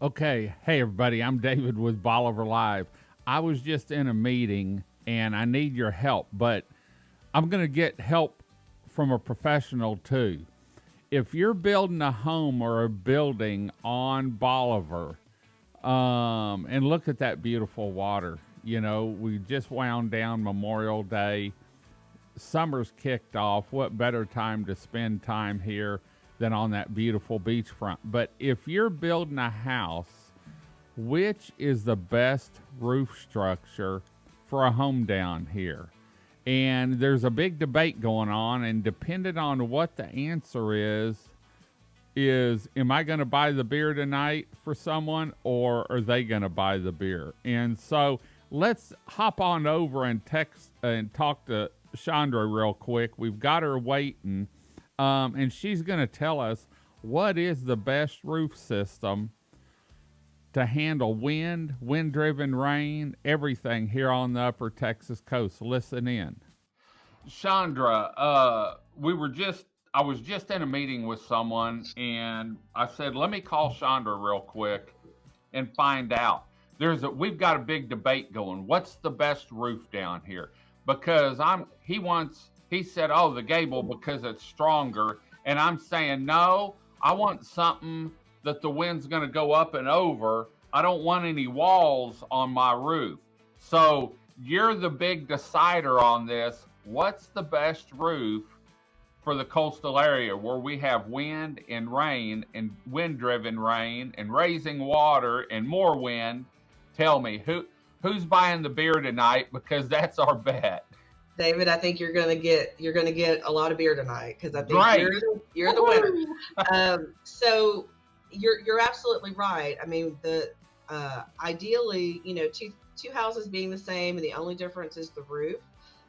Okay. Hey, everybody. I'm David with Bolivar Live. I was just in a meeting and I need your help, but I'm going to get help from a professional too. If you're building a home or a building on Bolivar, and look at that beautiful water. You know, we just wound down Memorial Day. Summer's kicked off. What better time to spend time here than on that beautiful beachfront? But if you're building a house, which is the best roof structure for a home down here? And there's a big debate going on, and depending on what the answer is am I going to buy the beer tonight for someone, or are they going to buy the beer? And so let's hop on over and text and talk to Chandra real quick. We've got her waiting, and she's going to tell us what is the best roof system to handle wind-driven rain, everything here on the upper Texas coast. Listen in. Chandra, I was just in a meeting with someone, and I said, let me call Chandra real quick and find out. We've got a big debate going. What's the best roof down here? Because he said, oh, the gable because it's stronger. And I'm saying, no, I want something that the wind's going to go up and over. I don't want any walls on my roof. So you're the big decider on this. What's the best roof for the coastal area where we have wind and rain and wind-driven rain and raising water and more wind? Tell me, who's buying the beer tonight, because that's our bet. David, I think you're gonna get a lot of beer tonight, because I think you're the winner. So you're absolutely right. I mean, the ideally, two houses being the same, and the only difference is the roof.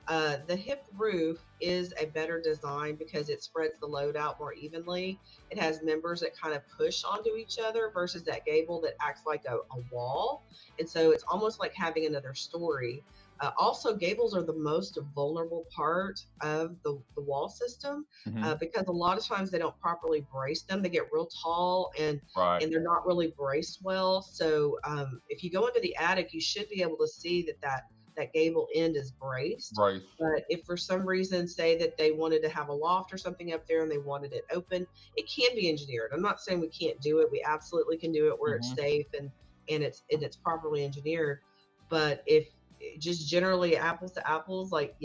The hip roof is a better design because it spreads the load out more evenly. It has members that kind of push onto each other versus that gable that acts like a wall. And so it's almost like having another story. Also, gables are the most vulnerable part of the wall system, because a lot of times they don't properly brace them. They get real tall and they're not really braced well. So if you go into the attic, you should be able to see that gable end is braced. Right. But if for some reason, say that they wanted to have a loft or something up there and they wanted it open, it can be engineered. I'm not saying we can't do it. We absolutely can do it where it's safe and it's properly engineered. But if just generally apples to apples, hip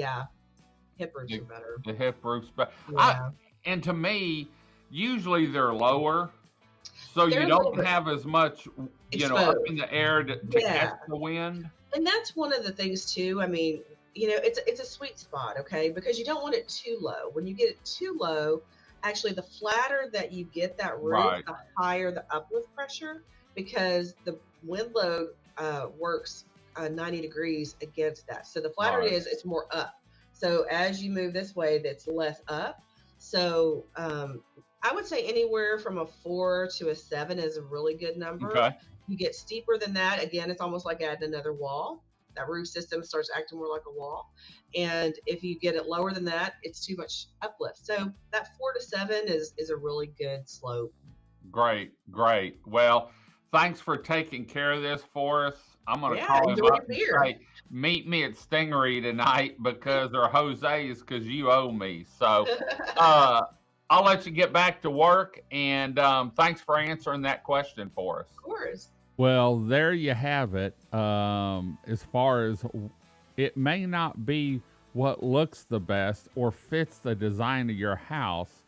roofs are better. The hip roofs better. Yeah. And to me, usually they're lower, so you don't have as much, up in the air to catch the wind. And that's one of the things too. I mean, it's a sweet spot, okay? Because you don't want it too low. When you get it too low, actually the flatter that you get that roof, the higher the uplift pressure, because the wind load works 90 degrees against that. So the flatter it is, it's more up. So as you move this way, that's less up. So I would say anywhere from a 4 to a 7 is a really good number. Okay. You get steeper than that, again, it's almost like adding another wall. That roof system starts acting more like a wall. And if you get it lower than that, it's too much uplift. So that 4 to 7 is a really good slope. Great. Well, thanks for taking care of this for us. I'm going to call him up and say, meet me at Stingery tonight or Jose's, because you owe me. So I'll let you get back to work, and thanks for answering that question for us. Of course. Well, there you have it. As far as it may not be what looks the best or fits the design of your house,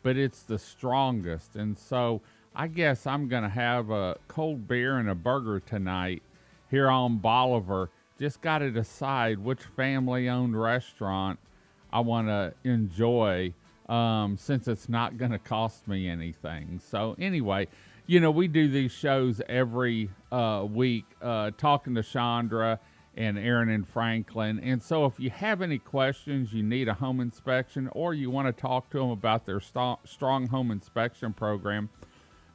but it's the strongest. And so I guess I'm going to have a cold beer and a burger tonight here on Bolivar. Just got to decide which family-owned restaurant I want to enjoy, since it's not going to cost me anything. So anyway, we do these shows every week, talking to Chandra and Aaron and Franklin. And so if you have any questions, you need a home inspection, or you want to talk to them about their strong home inspection program,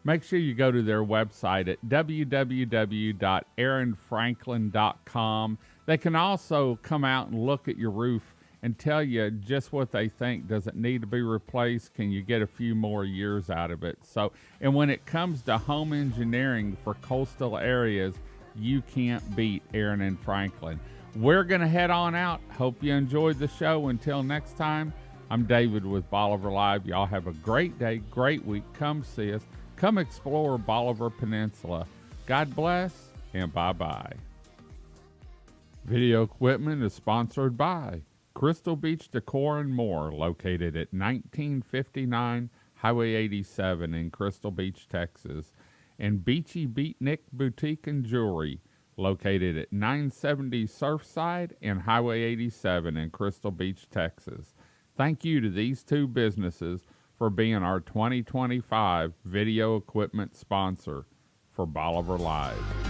make sure you go to their website at www.aaronfranklin.com. They can also come out and look at your roof and tell you just what they think. Does it need to be replaced? Can you get a few more years out of it? So, and when it comes to home engineering for coastal areas, you can't beat Aaron and Franklin. We're going to head on out. Hope you enjoyed the show. Until next time, I'm David with Bolivar Live. Y'all have a great day, great week. Come see us. Come explore Bolivar Peninsula. God bless, and bye-bye. Video equipment is sponsored by Crystal Beach Decor and More, located at 1959 Highway 87 in Crystal Beach, Texas, and Beachy Beatnik Boutique and Jewelry, located at 970 Surfside and Highway 87 in Crystal Beach, Texas. Thank you to these two businesses for being our 2025 video equipment sponsor for Bolivar Live.